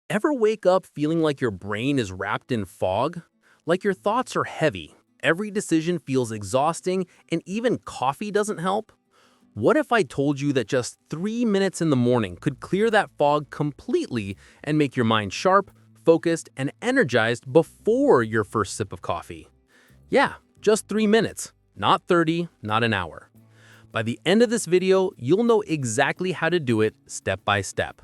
Ever wake up feeling like your brain is wrapped in fog? Like your thoughts are heavy, every decision feels exhausting, and even coffee doesn't help? What if I told you that just 3 minutes in the morning could clear that fog completely and make your mind sharp, focused, and energized before your first sip of coffee? Yeah, just 3 minutes, not 30, not an hour. By the end of this video, you'll know exactly how to do it step by step.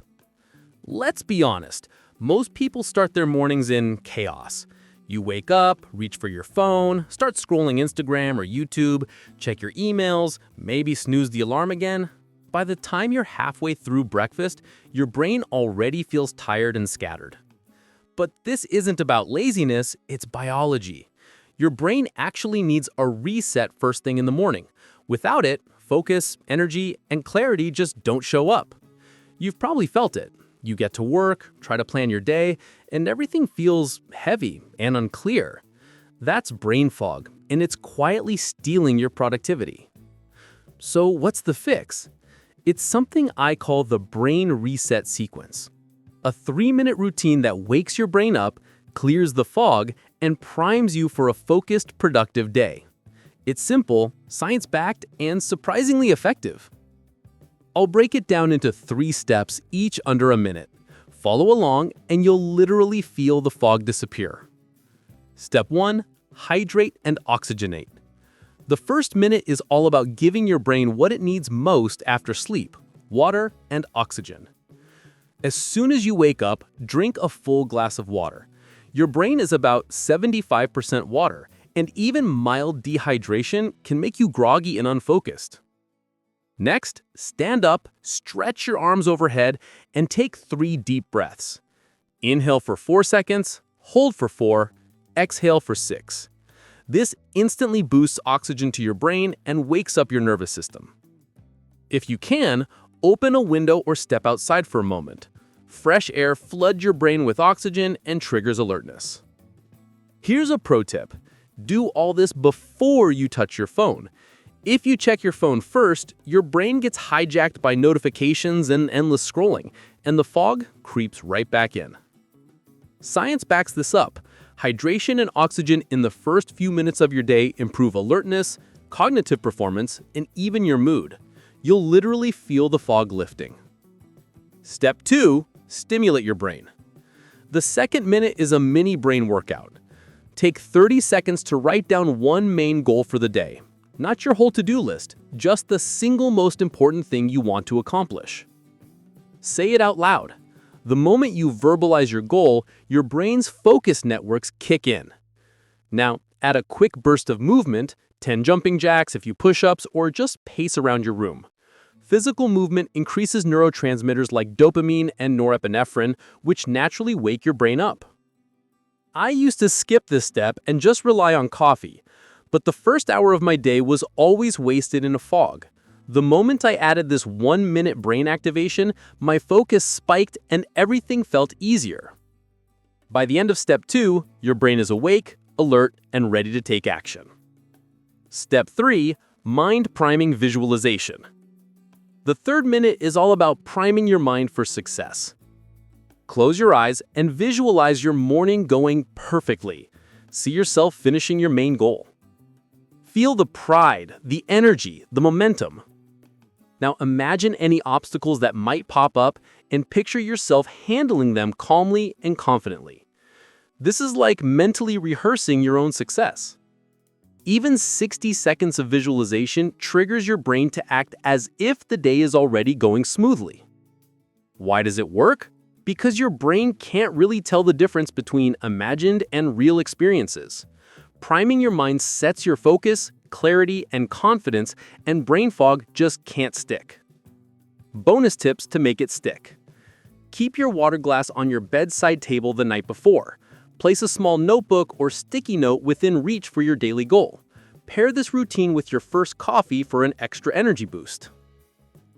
Let's be honest, most people start their mornings in chaos. You wake up, reach for your phone, start scrolling Instagram or YouTube, check your emails, maybe snooze the alarm again. By the time you're halfway through breakfast, your brain already feels tired and scattered. But this isn't about laziness, it's biology. Your brain actually needs a reset first thing in the morning. Without it, focus, energy, and clarity just don't show up. You've probably felt it. You get to work, try to plan your day, and everything feels heavy and unclear. That's brain fog, and it's quietly stealing your productivity. So what's the fix? It's something I call the brain reset sequence. A 3-minute routine that wakes your brain up, clears the fog, and primes you for a focused, productive day. It's simple, science-backed, and surprisingly effective. I'll break it down into 3 steps, each under a minute. Follow along, and you'll literally feel the fog disappear. Step 1. Hydrate and oxygenate. The first minute is all about giving your brain what it needs most after sleep: water and oxygen. As soon as you wake up, drink a full glass of water. Your brain is about 75% water, and even mild dehydration can make you groggy and unfocused. Next, stand up, stretch your arms overhead, and take 3 deep breaths. Inhale for 4 seconds, hold for 4, exhale for 6. This instantly boosts oxygen to your brain and wakes up your nervous system. If you can, open a window or step outside for a moment. Fresh air floods your brain with oxygen and triggers alertness. Here's a pro tip. Do all this before you touch your phone. If you check your phone first, your brain gets hijacked by notifications and endless scrolling, and the fog creeps right back in. Science backs this up. Hydration and oxygen in the first few minutes of your day improve alertness, cognitive performance, and even your mood. You'll literally feel the fog lifting. Step 2. Stimulate your brain. The second minute is a mini brain workout. Take 30 seconds to write down one main goal for the day. Not your whole to-do list, just the single most important thing you want to accomplish. Say it out loud. The moment you verbalize your goal, your brain's focus networks kick in. Now, add a quick burst of movement, 10 jumping jacks, a few push-ups, or just pace around your room. Physical movement increases neurotransmitters like dopamine and norepinephrine, which naturally wake your brain up. I used to skip this step and just rely on coffee. But the first hour of my day was always wasted in a fog. The moment I added this 1-minute brain activation, my focus spiked and everything felt easier. By the end of step 2, your brain is awake, alert, and ready to take action. Step 3. Mind priming visualization. The third minute is all about priming your mind for success. Close your eyes and visualize your morning going perfectly. See yourself finishing your main goal. Feel the pride, the energy, the momentum. Now imagine any obstacles that might pop up and picture yourself handling them calmly and confidently. This is like mentally rehearsing your own success. Even 60 seconds of visualization triggers your brain to act as if the day is already going smoothly. Why does it work? Because your brain can't really tell the difference between imagined and real experiences. Priming your mind sets your focus, clarity, and confidence, and brain fog just can't stick. Bonus tips to make it stick. Keep your water glass on your bedside table the night before. Place a small notebook or sticky note within reach for your daily goal. Pair this routine with your first coffee for an extra energy boost.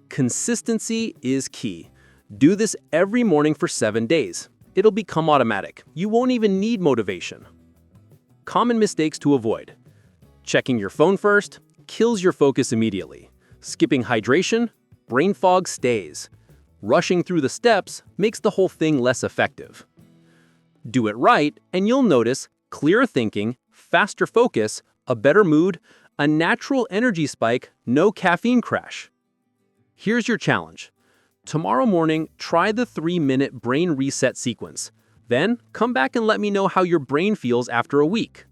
Consistency is key. Do this every morning for 7 days. It'll become automatic. You won't even need motivation. Common mistakes to avoid. Checking your phone first kills your focus immediately. Skipping hydration, brain fog stays. Rushing through the steps makes the whole thing less effective. Do it right, and you'll notice clearer thinking, faster focus, a better mood, a natural energy spike, no caffeine crash. Here's your challenge. Tomorrow morning, try the 3-minute brain reset sequence. Then, come back and let me know how your brain feels after a week.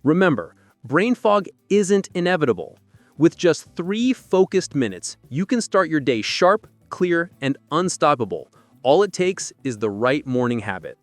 Remember, brain fog isn't inevitable. With just 3 focused minutes, you can start your day sharp, clear, and unstoppable. All it takes is the right morning habit.